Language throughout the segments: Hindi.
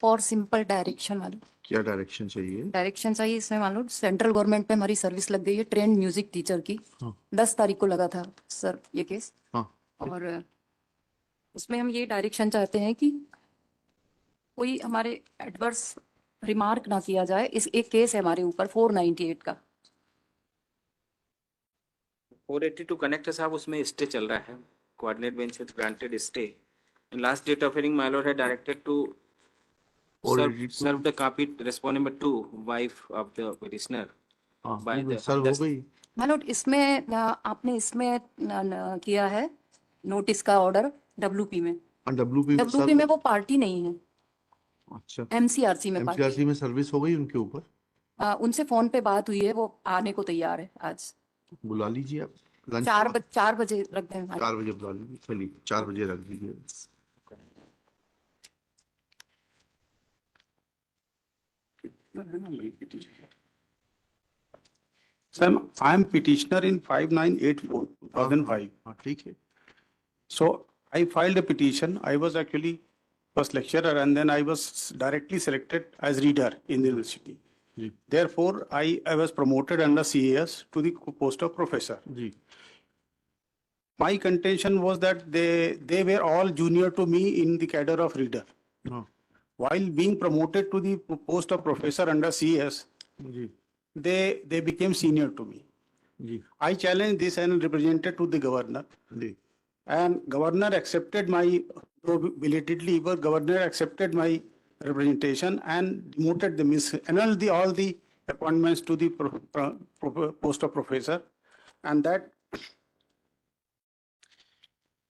फॉर सिंपल डायरेक्शन वाली क्या डायरेक्शन चाहिए? डायरेक्शन चाहिए इसमें। मान लो सेंट्रल गवर्नमेंट में हमारी सर्विस लग गई है ट्रेंड म्यूजिक टीचर की। हाँ 10 तारीख को लगा था सर ये केस। हाँ और उसमें हम ये डायरेक्शन चाहते हैं कि कोई हमारे एडवर्स रिमार्क ना किया जाए। इस एक केस है हमारे ऊपर 498 का। 482 कनेक्ट साहब उसमें स्टे चल रहा है। Coordinate bench has granted stay and last date of hearing my lord है directed to serve the copy respondent number 2 wife of the petitioner by the सर्व हो गई। मान लो इसमें आपने इसमें किया है नोटिस का ऑर्डर डब्ल्यूपी में। डब्ल्यूपी में वो पार्टी नहीं है। अच्छा एमसीआरसी में पार्टी। एमसीआरसी में सर्विस हो गई उनके ऊपर। उनसे फोन पे बात हुई है, वो आने को तैयार है आज। बुला लीजिए आप। लंच 4 बजे रख दें। 4 बजे बुला लीजिए। चलिए 4 बजे रख दीजिए। Sir, I am petitioner in 5984/2005. हाँ ठीक है। So I filed a petition. I was actually first lecturer and then I was directly selected as reader in the university. Ji Therefore, I was promoted under CAS to the post of professor. Ji My contention was that they were all junior to me in the cadre of reader. हाँ While being promoted to the post of professor under CAS, ji they became senior to me. Ji I challenged this and represented to the governor. Ji And governor accepted my, belatedly, but governor accepted my representation and demoted the annulled all the appointments to the post of professor. And that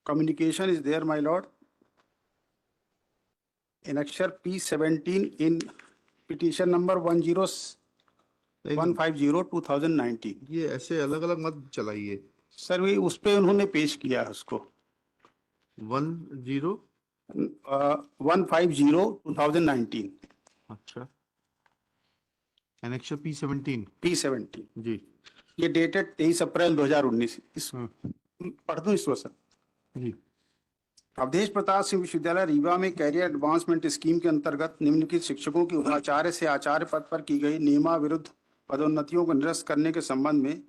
communication is there, my lord. In Annexure P17 in petition number 10150/2019. ये ऐसे अलग अलग मत चलाइए। सर वे उस पे उन्होंने पेश किया है उसको 10 150/2019 अच्छा एनेक्चर P17 P17 जी ये डेटेड 23 अप्रैल 2019। इस पढ़ दूं इसको सर। जी अवधेश प्रताप सिंह विश्वविद्यालय रीवा में कैरियर एडवांसमेंट स्कीम के अंतर्गत निम्नलिखित शिक्षकों की आचार्य से आचार्य पद पर की गई नियमाविरुद्ध पदोन्नतियों को निरस्त करने के संबंध में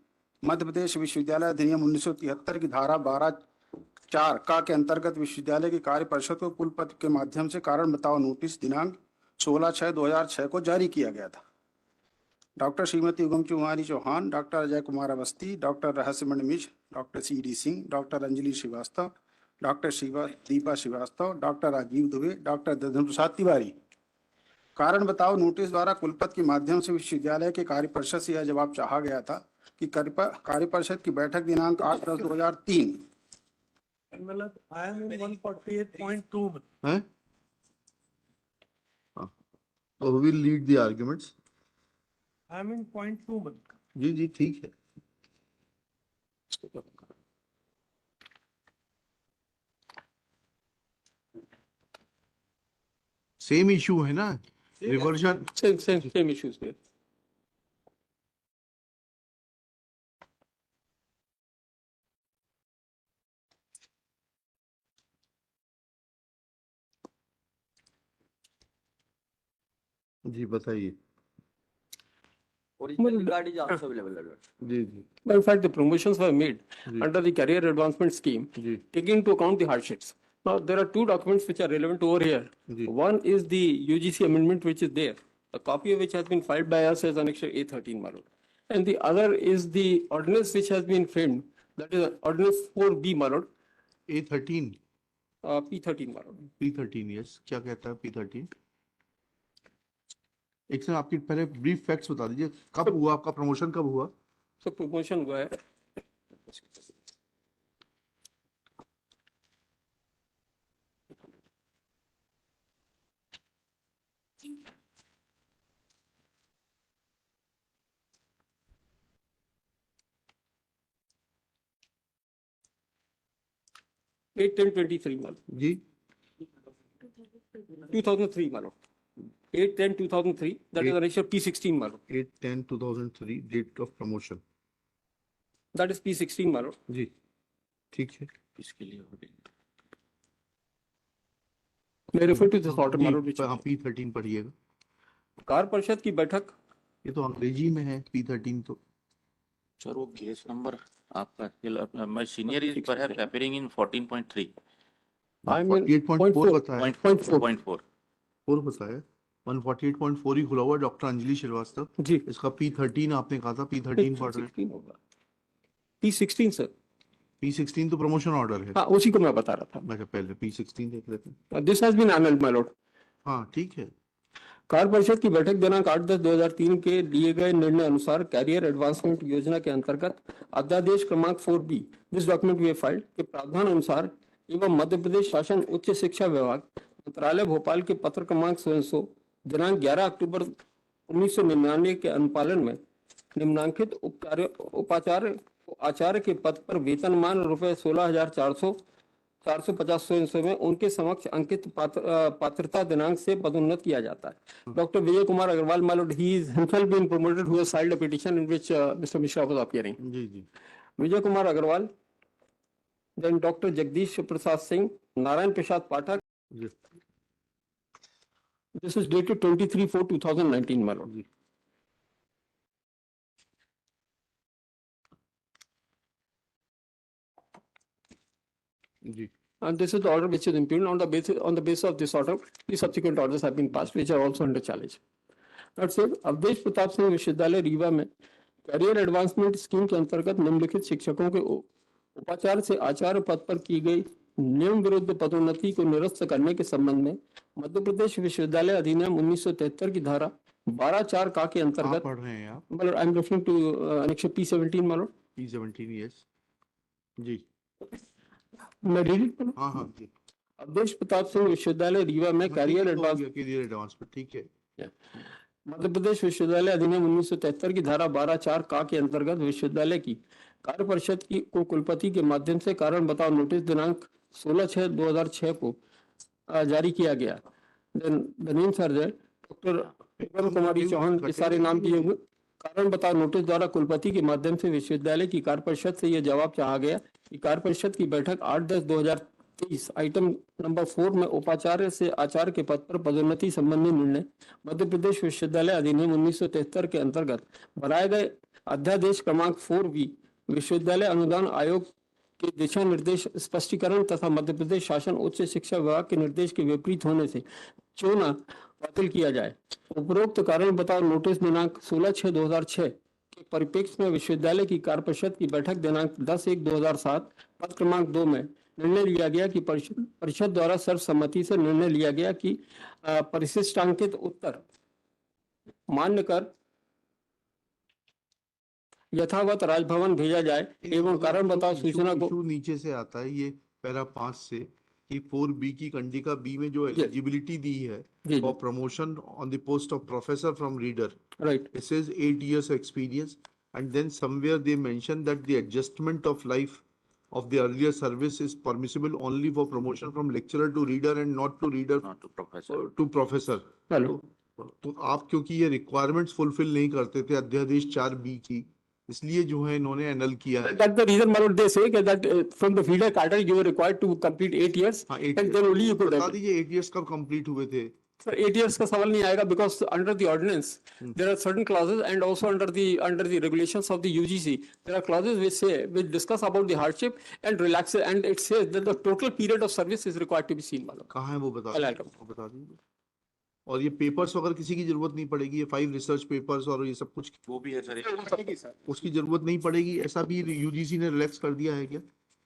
मध्य प्रदेश विश्वविद्यालय अधिनियम 1973 की धारा 12(4) का के अंतर्गत विश्वविद्यालय की कार्य परिषद को कुलपति के माध्यम से कारण बताओ नोटिस दिनांक 16/6/2006 को जारी किया गया था। Doctor Shrimati Ugam Kumari Chauhan, doctor Ajay Kumar Awasthi, doctor Rahasyamani Mishra, doctor CD Singh, doctor Anjali Srivastava, doctor Deepa Srivastava, doctor Rajiv Dubey, doctor Dadhan Prasad Tiwari कारण बताओ नोटिस द्वारा कुलपति के माध्यम से विश्वविद्यालय के कार्य परिषद से यह जवाब चाहा गया था कि कार्य परिषद की बैठक दिनांक 8/10/2003 मतलब I am in 148.2 हैं तो we will lead the arguments. I am in point 2 जी जी ठीक है। सेम इशू है ना रिवर्जन। same issues there. जी बताइए। Original card is also available. जी जी But in fact, the promotions were made जी under the career advancement scheme, जी taking into account the hardships. Now, there are two documents which are relevant over here. जी One is the UGC amendment which is there, a copy of which has been filed by us as Annexure A13, Marul. And the other is the ordinance which has been framed, that is Ordinance 4B, Marul, A13 P13, Marul. P13 yes क्या कहता है P13? एक सर आपकी पहले ब्रीफ फैक्ट्स बता दीजिए, कब हुआ आपका प्रमोशन, कब हुआ? So promotion हुआ है Eight 10/23, Marul. Ji 2003, Marul. 8/10/2003, that is Eight- Annexure P16, Marul. 8/10/2003 date of promotion. That is P16, Marul. जी ठीक है। इसके लिए May I refer to this order, my lord, which हाँ P13 पढ़िएगा। कार परिषद की बैठक ये तो अंग्रेजी में है P13 तो। सर वो केस नंबर आपका my senior is perhaps appearing in 14.3. I mean 48.4 बताया। 0.4. 4 बताया। 148.4 ही खुला हुआ है, डॉक्टर अंजलि श्रीवास्तव। जी इसका P13 आपने कहा था, P13 पढ़ रहे हैं। P16 होगा P16 सर। P16 तो प्रमोशन ऑर्डर है। हाँ उसी को मैं बता रहा था। अच्छा पहले P16 देख लेते हैं। This has been amended my lord. हाँ ठीक है। कार परिषद की बैठक दिनांक 8/10/2003 के लिए गए निर्णय अनुसार कैरियर एडवांसमेंट योजना के अंतर्गत अध्यादेश क्रमांक 4B this document we filed के प्रावधान अनुसार एवं मध्य प्रदेश शासन उच्च शिक्षा विभाग मंत्रालय भोपाल के पत्र क्रमांक 1600 दिनांक 11 अक्टूबर 1999 के अनुपालन में निम्नांकित उपाचार्य आचार्य के पद पर वेतनमान रुपए 16,450 में उनके समक्ष अंकित पात्रता दिनांक से पदोन्नत किया जाता है। Doctor Vijay Kumar Agarwal my lord, he is himself been promoted, who has filed a petition in which Mr. Mishra was appearing. जी जी। Vijay Kumar Agarwal, then doctor Jagdish Prasad Singh, Narayan Prasad Pathak. जी। This is dated 23/4/2019 my lord. जी। And this is the order which is impugned. On the basis of this order, the subsequent orders have been passed, which are also under challenge. That's it. Awadhesh Pratap Singh विश्वविद्यालय रीवा में कैरियर एडवांसमेंट स्कीम के अंतर्गत निम्नलिखित शिक्षकों के उपाचार्य से आचार्य पद पर की गई नियम विरुद्ध पदोन्नति को निरस्त करने के संबंध में मध्य प्रदेश विश्वविद्यालय अधिनियम 1973 की धारा 12(4) का के कहाँ अंतर्गत पढ़ रहे हैं आप? मतलब I am referring to annexure P17 मानो P17 यस। जी। मैं रीड इट करूं? हाँ हाँ जी। अवधेश प्रताप सिंह विश्वविद्यालय रीवा में कैरियर एडवांस पर ठीक है। मध्य प्रदेश विश्वविद्यालय अधिनियम 1973 की धारा 12(4) का के अंतर्गत विश्वविद्यालय की कार्य परिषद की को कुलपति के माध्यम से कारण बताओ नोटिस दिनांक 16/6/2006 को जारी किया गया। The names are there doctor Prem Kumari Chauhan, ये सारे नाम दिए हुए। कारण बताओ नोटिस द्वारा कुलपति के माध्यम से विश्वविद्यालय की कार्य परिषद से यह जवाब चाहा गया कि कार्य परिषद की बैठक 8/10/2023 आइटम नंबर 4 में उपाचार्य से आचार्य के पद पर पदोन्नति संबंधी निर्णय मध्य प्रदेश विश्वविद्यालय अधिनियम 1973 के अंतर्गत बनाए गए अध्यादेश क्रमांक 4B विश्वविद्यालय अनुदान आयोग के दिशा निर्देश स्पष्टीकरण तथा मध्य प्रदेश शासन उच्च शिक्षा विभाग के निर्देश के विपरीत होने से चुना बातिल किया जाए। उपरोक्त कारण बताओ नोटिस दिनांक 16/6/2006 के परिप्रेक्ष्य में विश्वविद्यालय की कार्य परिषद की बैठक दिनांक 10/1/2007 पद क्रमांक 2 में निर्णय लिया गया कि परिषद द्वारा सर्वसम्मति से निर्णय लिया गया कि परिशिष्टांकित उत्तर मान्य कर यथावत राजभवन भेजा जाए एवं कारण बताओ सूचना को इशू नीचे से आता है ये पैरा 5 से कि 4B की कंडिका बी में जो एलिजिबिलिटी दी है for promotion on the post of professor from reader, right, it says 8 years experience and then somewhere they mention that the adjustment of life of the earlier service is permissible only for promotion from lecturer to reader and not to reader Not to professor. to professor. Hello तो आप क्योंकि ये रिक्वायरमेंट्स फुलफिल नहीं करते थे अध्यादेश 4B की, इसलिए जो है इन्होंने एनल किया है। That's the reason, my lord, they say that from the feeder cadre you were required to complete 8 years हाँ 8 and then only you could बता दीजिए 8 years कब कंप्लीट हुए थे? Sir, 8 years का सवाल नहीं आएगा because under the ordinance there are certain clauses and also under the regulations of the UGC there are clauses which discuss about the hardship and relax and it says that the total period of service is required to be seen, my lord. कहाँ है वो बता I'll दीजिए, वो बता दीजिए। और ये पेपर्स वगैरह किसी की जरूरत नहीं पड़ेगी, ये 5 रिसर्च पेपर्स और ये सब कुछ वो भी है सर। उसकी जरूरत नहीं पड़ेगी, ऐसा भी यूजीसी ने रिलैक्स कर दिया है क्या?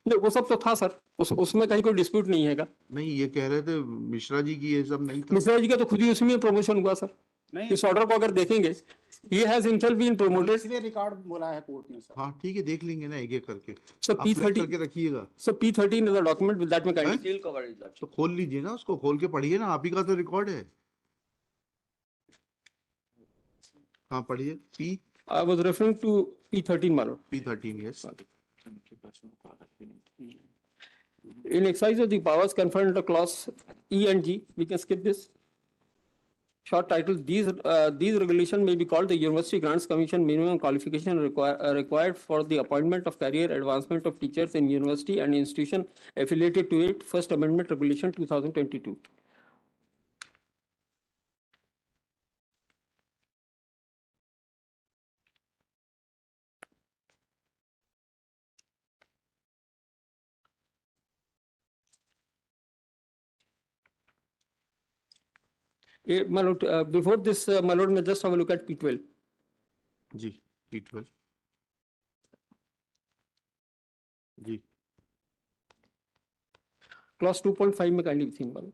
नहीं वो सब तो था सर, उसमें कहीं कोई डिस्प्यूट नहीं है। नहीं ये कह रहे थे मिश्रा जी की ये सब नहीं था। मिश्रा जी का तो खुद ही उसमें प्रमोशन हुआ सर। नहीं, इस ऑर्डर को अगर देखेंगे he has himself been promoted. इसलिए रिकॉर्ड बोला है कोर्ट ने सर। हाँ ठीक है देख लेंगे ना एक एक करके। So आप select P13 करके रखिएगा। so P13 is a document with that में हैं? kindly तो खोल लीजिए ना उसको, खोल के पढ़िए ना, आप ही का तो रिकॉर्ड है। हाँ पढ़िए। I was referring to P13 my lord. P13 yes। In exercise of the powers conferred under clause E and G, we can skip this. Short title, these regulations may be called the University Grants Commission minimum qualification required for the appointment of career advancement of teachers in university and institution affiliated to it, First Amendment Regulation 2022. My lord, before this, my lord, may just have a look at P12. Ji P12 ji Clause 2.5 में kindly see, my lord.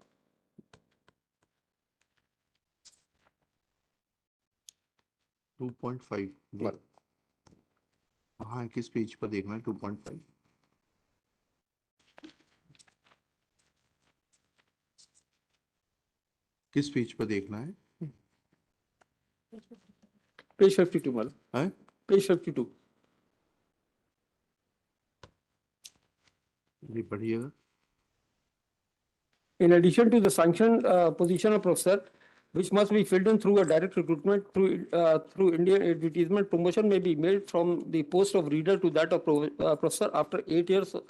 Two point five G हाँ किस पेज पर देखना है 2.5 किस पेज पर देखना है Page 52, my lord. हैं Page 52. जी पढ़िएगा In addition to the sanctioned position of professor, which must be filled in through a direct recruitment through Indian advertisement, promotion may be made from the post of reader to that of professor after 8 years of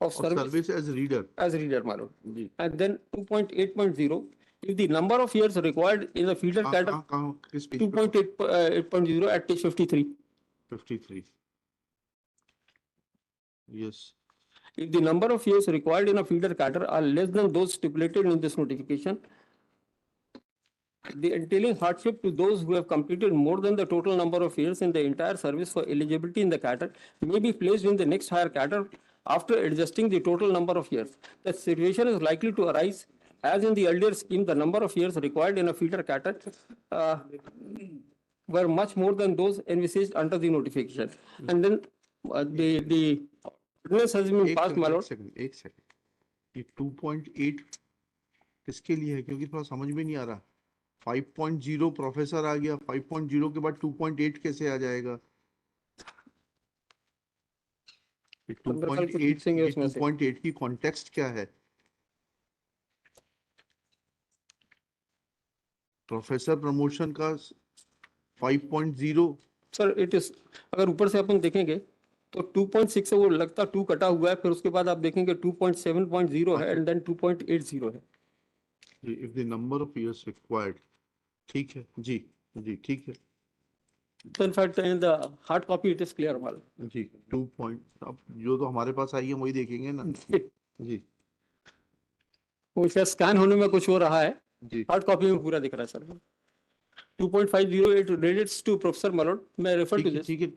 और service service as reader as reader, my lord. जी And then 2.8.0, if the number of years required in the feeder cadre, कहाँ किस पेज पर 2.8.0 at page 53. 53 yes If the number of years required in a feeder cadre are less than those stipulated in this notification, the entailing hardship to those who have completed more than the total number of years in the entire service for eligibility in the cadre may be placed in the next higher cadre after adjusting the total number of years. The situation is likely to arise as in the earlier scheme, the number of years required in a feeder cadre were much more than those envisaged under the notification. And then the ordinance has been passed, my lord. एक सेकंड ये 2.8 किसके लिए है क्योंकि थोड़ा समझ में नहीं आ रहा 5.0 प्रोफेसर आ गया 5.0 के बाद 2.8 कैसे आ जाएगा ये 2.8 की कॉन्टेक्स्ट क्या है प्रोफेसर प्रमोशन का 5.0 सर इट इज अगर ऊपर से अपन देखेंगे तो 2.6 से वो लगता 2 कटा हुआ है, फिर उसके बाद आप देखेंगे 2.7.0 है एंड देन 2.80 है. If the number of years required ठीक है जी ठीक है So in fact in the hard copy it is clear, mal. जी 2 पॉइंट अब जो तो हमारे पास आई है वही देखेंगे ना जी वो इसका स्कैन होने में कुछ हो रहा है, जी हार्ड कॉपी में पूरा दिख रहा है sir. 2.50 it relates to Professor Malone. मैं रेफर टू दिस. ठीक है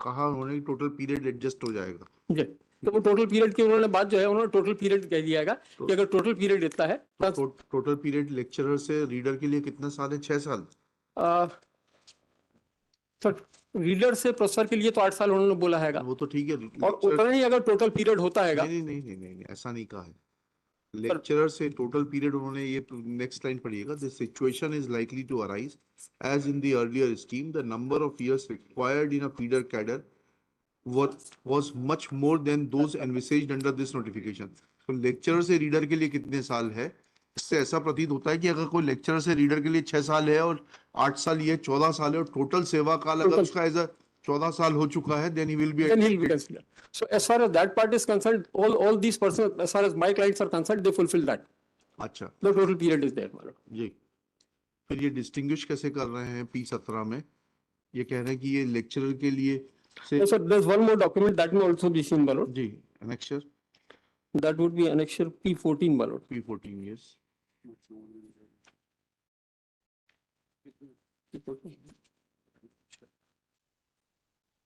कहा उन्होंने टोटल पीरियड एडजस्ट हो जाएगा जी, तो वो टोटल पीरियड की उन्होंने बात जो है उन्होंने टोटल पीरियड कह दिया कि अगर टोटल पीरियड इतना है टोटल पीरियड लेक्चरर से रीडर के लिए कितना साल है 6 साल सर रीडर से प्रोफेसर के लिए तो 8 साल उन्होंने बोला है वो तो ठीक है और उतना ही अगर टोटल पीरियड होता है नहीं ऐसा नहीं कहा है लेक्चरर से टोटल पीरियड उन्होंने ये नेक्स्ट लाइन पढ़िएगा the situation is likely to arise as in the earlier scheme the number of years required in a feeder cadre was much more than those envisaged under this notification. तो लेक्चरर से रीडर के लिए कितने साल है इससे ऐसा प्रतीत होता है कि अगर कोई लेक्चरर से रीडर के लिए 6 साल है और 8 साल ये 14 साल है और टोटल सेवा काल अगर उसका एज 14 साल हो चुका है then he will be considered. So as far as that part is concerned, all these persons, as far as my clients are concerned, they fulfill that. अच्छा The total period is there, madam. जी फिर ये डिस्टिंग्विश कैसे कर रहे हैं P17 में ये कह रहे हैं कि ये लेक्चरर के लिए So there's one more document that may also be seen, Balot. Ji annexure That would be annexure P14, Balot. P14 yes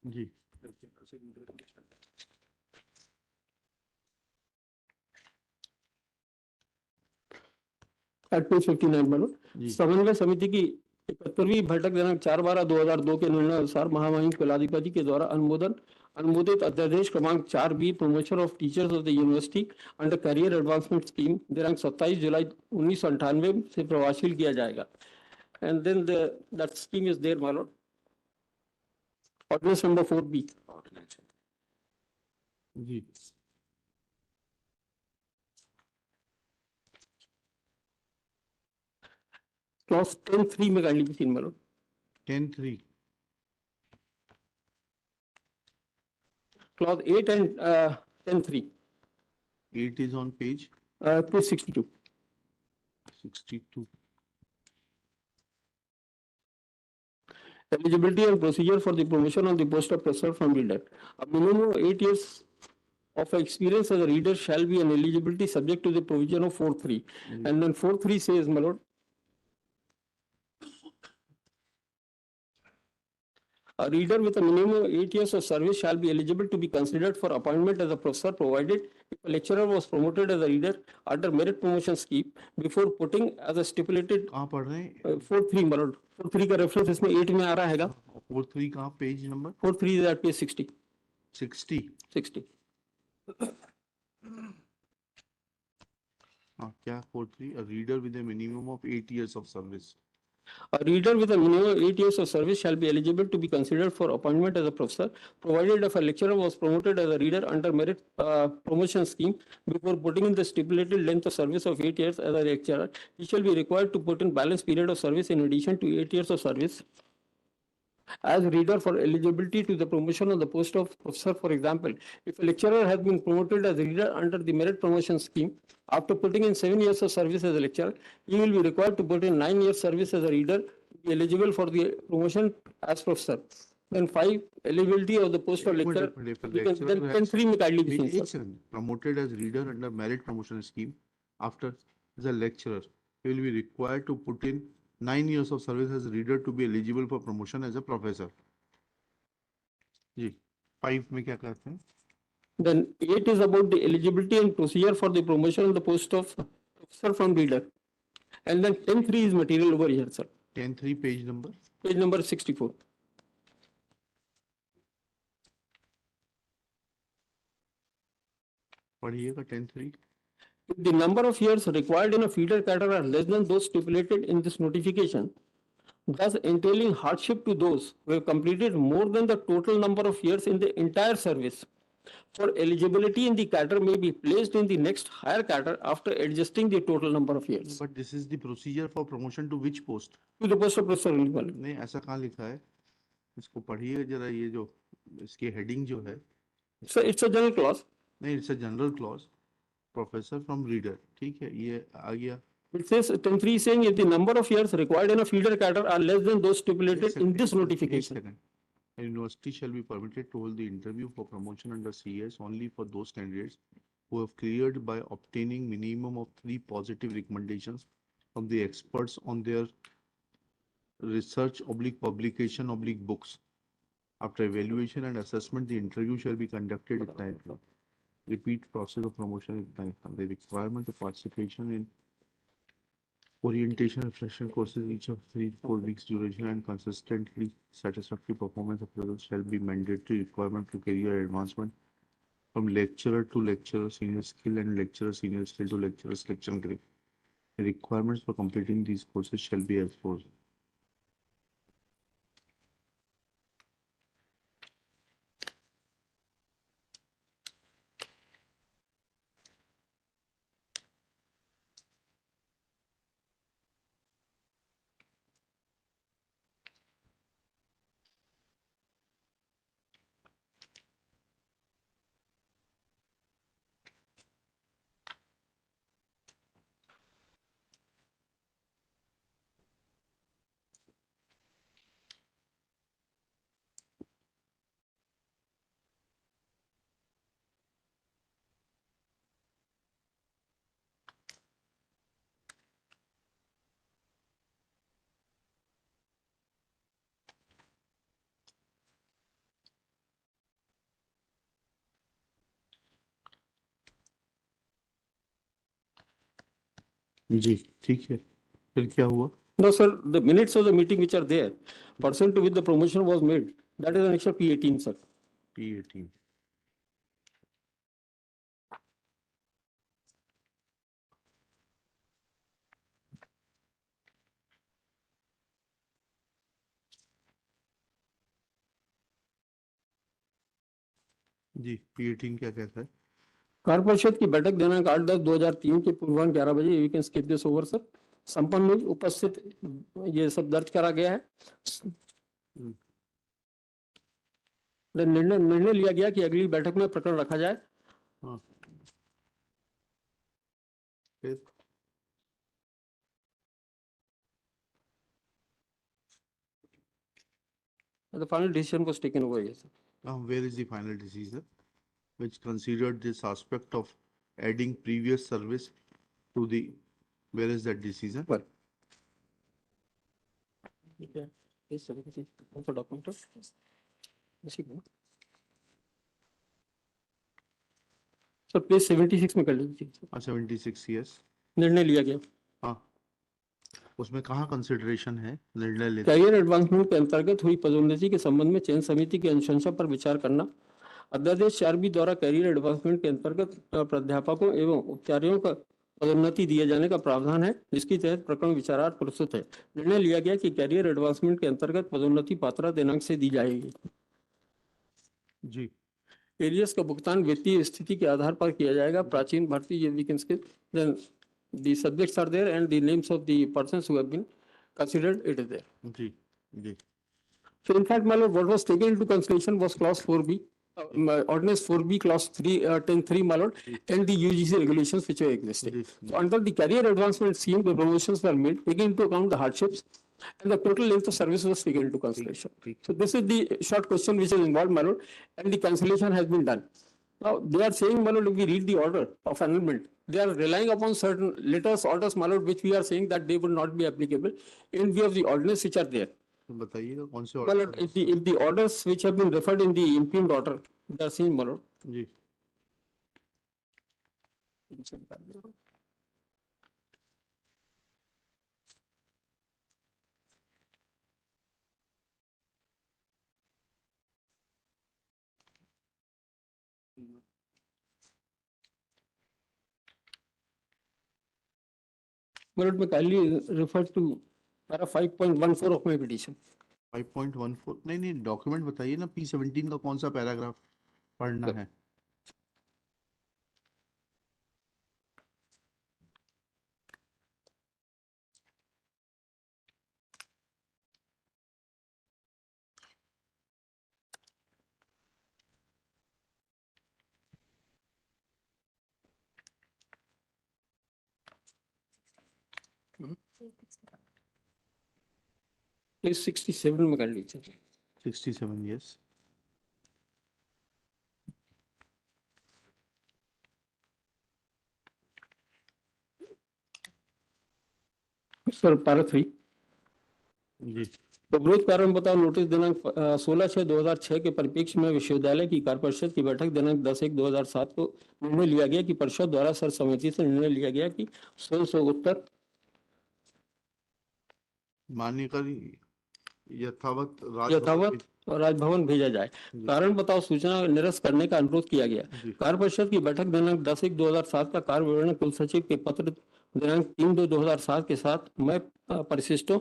ji At page 59, Balot. जी समन्वय समिति की 71वीं बैठक दिनांक 4/12/2002 के निर्णय अनुसार महामहिम कुलाधिपति के द्वारा अनुमोदित अध्यादेश क्रमांक 4B promotion of teachers of the university under career advancement scheme दिनांक 27 जुलाई 1998 से प्रभावशील किया जाएगा. And then that scheme is there, my lord. Ordinance number 4B. जी क्लॉज 10(3) में काइंडली भी seen, my lord. 10(3) Clause 8 and 10(3). 8 is on page Page 62. 62 Eligibility and procedure for the promotion of the post of professor from reader. A minimum of 8 years of experience as a reader shall be an eligibility subject to the provision of 4.3. And then 4.3 says, my lord, a reader with a minimum of 8 years of service shall be eligible to be considered for appointment as a professor, provided if a lecturer was promoted as a reader under merit promotion scheme before putting as a stipulated कहाँ पढ़ रहे हैं 4.3, my lord. 4.3 का रेफरेंस इसमें 8 में आ रहा हैगा. 4.3 कहाँ page number 4.3 is at page 60. 60 हाँ क्या 4.3 a reader with a minimum of 8 years of service A reader with a minimum of 8 years of service shall be eligible to be considered for appointment as a professor, provided if a lecturer was promoted as a reader under merit promotion scheme before putting in the stipulated length of service of 8 years as a lecturer. He shall be required to put in balance period of service in addition to 8 years of service as reader for eligibility to the promotion on the post of professor. For example, if a lecturer has been promoted as a reader under the merit promotion scheme, after putting in 7 years of service as a lecturer, he will be required to put in 9 years service as a reader to be eligible for the promotion as professor. Then 5, eligibility of the post of lecturer. Then 10.3 में काट लीजिए एक sir. second promoted as reader under merit promotion scheme after as a lecturer he will be required to put in 9 years of service as reader to be eligible for promotion as a professor जी 5 में क्या कहते हैं Then 8 is about the eligibility and procedure for the promotion of the post of professor from reader. And then 10.3 is material over here, sir. 10.3 page number Page number 64. पढ़िएगा 10.3 If the number of years required in a feeder cadre are less than those stipulated in this notification, thus entailing hardship to those who have completed more than the total number of years in the entire service, for eligibility in the cadre may be placed in the next higher cadre after adjusting the total number of years. but this is the procedure for promotion to which post To the post of professor only. नहीं ऐसा कहाँ लिखा है इसको पढ़िएगा जरा ये जो इसकी हेडिंग जो है So it's a general clause. नहीं it's a general clause professor from reader ठीक है ये आ गया It says 10.3 saying if the number of years required in a feeder cadre are less than those stipulated in this notification. A university shall be permitted to hold the interview for promotion under CS only for those candidates who have cleared by obtaining minimum of 3 positive recommendations from the experts on their research / publication / books. After evaluation and assessment, the interview shall be conducted at night. Repeat process of promotion at night. The requirement of participation in orientation and refresher courses each of 3-4 weeks duration and consistently satisfactory performance of results shall be mandatory requirement to career advancement from lecturer to lecturer senior skill and lecturer senior skill to lecturer selection grade. The requirements for completing these courses shall be as follows. जी ठीक है फिर क्या हुआ No, sir, the minutes of the meeting which are there, pursuant to which the promotion was made, that is an extra P18, sir. P18 ji P18 क्या कहता है कार्य परिषद की बैठक दिनांक 8/10/2003 के पूर्वाह्न 11 बजे, you can skip this over sir, संपन्न हुई, उपस्थित ये सब दर्ज करा गया है। निर्णय लिया गया कि अगली बैठक में प्रकरण रखा जाए। हाँ फिर The final decision was taken over here, sir. where is the final decision which considered this aspect of adding previous service to the, where is that decision? Well. Okay. Please, also document. Sir page 76 में कर लीजिए, 76 yes. निर्णय लिया गया। हाँ, उसमें कहाँ कंसिडरेशन है निर्णय लेते? कैरियर एडवांसमेंट के अंतर्गत हुई पदोन्नति के संबंध में चयन समिति की अनुशंसा पर विचार करना। अध्यादेश 4B द्वारा कैरियर एडवांसमेंट के अंतर्गत प्राध्यापकों एवं उपाचार्यों का पदोन्नति दिए जाने का प्रावधान है, जिसकी तहत प्रकरण विचारार्थ प्रस्तुत है। निर्णय लिया गया कि कैरियर एडवांसमेंट के अंतर्गत पदोन्नति पात्रता दिनांक से दी जाएगी। जी, एरियस का भुगतान वित्तीय स्थिति के आधार पर किया जाएगा। प्राचीन भारतीय then the subjects are there and the names of the persons who have been considered, it is there. Ji, ji, So in fact, my lord, what was taken into consideration was clause 4B, ordinance 4B, clause 10(3), my lord, and the UGC regulations which were existing. Ji, So under the career advancement scheme, the promotions were made, taking into account the hardships, and the total length of service was taken into consideration. So this is the short question which is involved, my lord, and the cancellation has been done. Now, they are saying, my lord, if we read the order of annulment, they are relying upon certain letters, orders, my lord, which we are saying that they would not be applicable in view of the ordinance which are there. तो बताइएगा कौन से My order? lord, if the orders which have been referred in the impugned order, they are saying, my lord. Ji, My lord, may kindly refer to para 5.14 of my petition. 5.14 नहीं नहीं, डॉक्यूमेंट बताइए ना, P17 का कौन सा पैराग्राफ पढ़ना है? Please 67 में कर लीजिए। 67 yes. Sir para 3। जी, तो विरोध कारण बताओ नोटिस दिनांक 16/6/2006 के परिप्रेक्ष्य में विश्वविद्यालय की कार्य परिषद की बैठक दिनांक 10/1/2007 को निर्णय लिया गया कि परिषद द्वारा सर्वसम्मति से निर्णय लिया गया कि 1600 उत्तर मान्य कर यथावत राजभवन भेजा जाए। कारण बताओ सूचना निरस्त करने का अनुरोध किया गया। कार्य परिषद की बैठक दिनांक 10/1/2007 का कार्य विवरण कुल सचिव के पत्र दिनांक 3/2/2007 के साथ मैं परिशिष्ट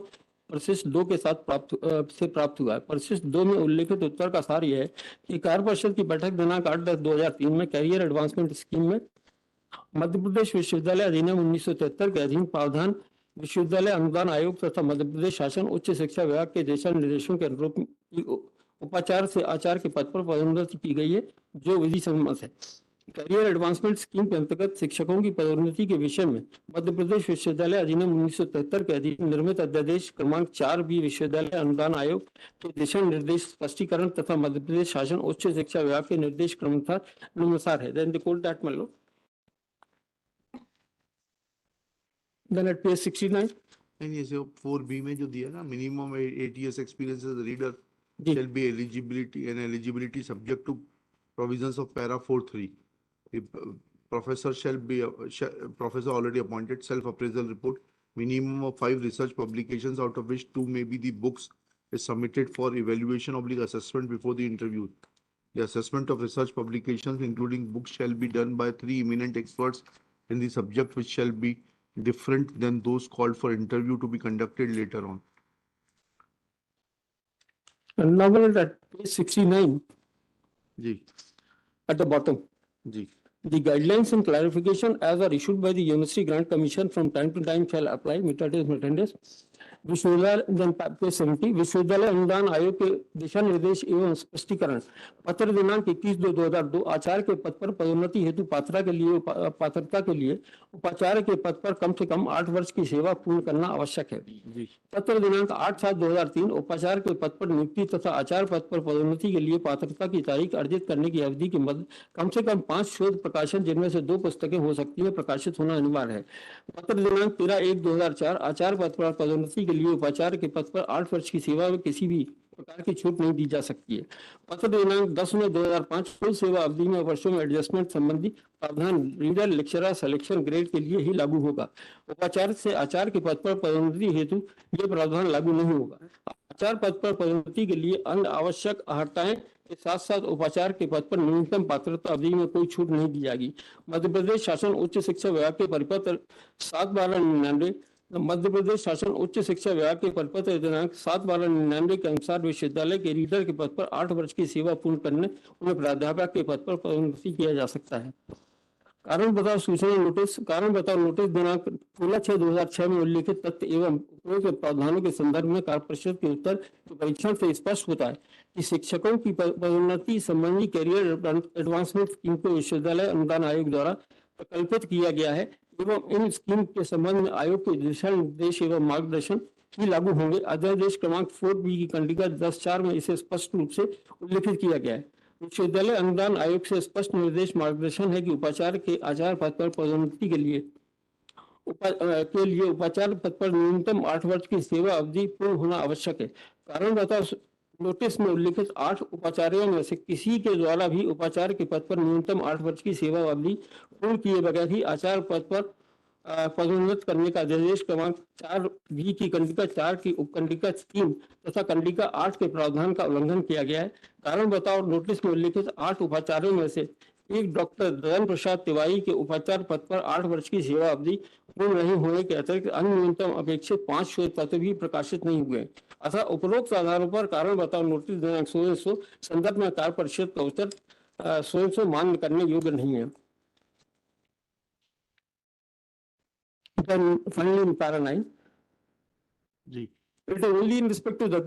2 के साथ प्राप्त हुआ है। परिशिष्ट 2 में उल्लेखित उत्तर का सार यह है कि कार्य परिषद की बैठक दिनांक 8/10/2003 में कैरियर एडवांसमेंट स्कीम में मध्य प्रदेश विश्वविद्यालय अधिनियम 1973 के अधीन प्रावधान विश्वविद्यालय अनुदान आयोग तथा मध्य प्रदेश शासन उच्च शिक्षा विभाग के दिशा निर्देशों के अनुरूप उपाचार्य से आचार्य के पद पर पदोन्नति की गई है, जो विधि सम्मत है। कैरियर एडवांसमेंट स्कीम के अंतर्गत शिक्षकों की पदोन्नति के विषय में मध्य प्रदेश विश्वविद्यालय अधिनियम 1973 के अधीन निर्मित अध्यादेश क्रमांक 4B विश्वविद्यालय अनुदान आयोग के दिशा निर्देश स्पष्टीकरण तथा मध्य प्रदेश शासन उच्च शिक्षा विभाग के निर्देश क्रमानुसार है। Then the court that मान लो। Then at page 69 नहीं, ऐसे 4B में जो दिया ना, minimum 8 years experience as a reader जी। shall be eligibility subject to provisions of para 4(3). If professor shall be professor already appointed, self appraisal report, minimum of 5 research publications, out of which 2 may be the books, is submitted for evaluation / assessment before the interview. The assessment of research publications, including books, shall be done by 3 eminent experts in the subject, which shall be different than those called for interview to be conducted later on. And now at page 69 जी, at the bottom, जी, the guidelines and clarification as are issued by the University Grant Commission from time to time shall apply, mutatis mutandis, विश्वविद्यालय अनुदान आयोग के दिशा निर्देश एवं स्पष्टीकरण पत्र दिनांक 21/2/2002 आचार्य के पद पर पदोन्नति हेतु पात्रता के लिए उपाचार्य के पद पर कम से कम 8 वर्ष की सेवा पूर्ण करना आवश्यक है। पत्र दिनांक 8/7/2003 उपाचार्य के पद पर नियुक्ति तथा आचार्य पद पर पदोन्नति के लिए पात्रता की तारीख अर्जित करने की अवधि के मध्य कम से कम 5 शोध प्रकाशन जिनमें से 2 पुस्तकें हो सकती है प्रकाशित होना अनिवार्य है। पत्र दिनांक 13/1/2004 आचार्य पद पर पदोन्नति के लिए उपाचार्य के पद पर 8 वर्ष की सेवा में किसी भी प्रकार की छूट नहीं दी जा सकती है। पत्र दिनांक 10/9/2005 कुल सेवा अवधि में वर्षों में एडजस्टमेंट संबंधी प्रावधान रीडर लेक्चरर सिलेक्शन ग्रेड के लिए ही लागू होगा। उपाचार्य से आचार्य के पद पर पदोन्नति हेतु ये प्रावधान लागू नहीं होगा। आचार्य पद पर पदोन्नति के लिए अन्य आवश्यक अर्हताएं के साथ साथ उपाचार्य के पद पर न्यूनतम पात्रता अवधि में कोई छूट नहीं दी जाएगी। मध्य प्रदेश शासन उच्च शिक्षा विभाग के परिपत्र 7/12/99 मध्य प्रदेश शासन उच्च शिक्षा विभाग के परिपत्र दिनांक 7/12/99 के अनुसार विश्वविद्यालय के रीडर के पद पर 8 वर्ष की सेवा पूर्ण करने उन्हें प्राध्यापक के पद पर पदोन्नति किया जा सकता है। कारण बताओ सूचना नोटिस दिनांक 16/6/2006 में उल्लिखित तथ्य एवं उपरोक्त प्रावधानों के संदर्भ में कार्य परिषद के उत्तर के परीक्षण से स्पष्ट होता है कि शिक्षकों की पदोन्नति संबंधी कैरियर एडवांसमेंट स्कीम को विश्वविद्यालय अनुदान आयोग द्वारा प्रकल्पित किया गया है एवं इन स्कीम के संबंध में आयोग के दिशा निर्देश एवं मार्गदर्शन ही लागू होंगे। अध्यादेश क्रमांक 4B की कंडिका 10(4) में इसे स्पष्ट रूप से उल्लिखित किया गया है। विश्वविद्यालय अनुदान आयोग से स्पष्ट निर्देश मार्गदर्शन है कि उपाचार्य के आचार्य पद पर पदोन्नति के लिए उपाचार्य पद पर न्यूनतम 8 वर्ष की सेवा अवधि पूर्ण होना आवश्यक है। कारण बताओ नोटिस में उल्लिखित 8 उपाचार्यों में से किसी के द्वारा भी उपाचार्य के पद पर न्यूनतम 8 वर्ष की सेवा अवधि पूर्ण किए बगैर ही आचार्य पद पर पदोन्नत करने का अध्यादेश क्रमांक 4B की कंडिका 4 की उपकंडिका 3 तथा कंडिका 8 के प्रावधान का उल्लंघन किया गया है। कारण बताओ नोटिस में उल्लिखित 8 उपाचार्यों में से एक डॉक्टर ददन प्रसाद तिवारी के उपाचार्य पद पर 8 वर्ष की सेवा अवधि पूर्ण नहीं होने के अतिरिक्त अन्य न्यूनतम अपेक्षित 5 शोध पत्र भी प्रकाशित नहीं हुए। अतः उपरोक्त आधारों पर कारण बताओ नोटिस दिनांक 1600 संदर्भ में कार्य परिषद का उत्तर 1600 मान्य करने योग्य नहीं है। Finally, in para 9, it is only in respect to the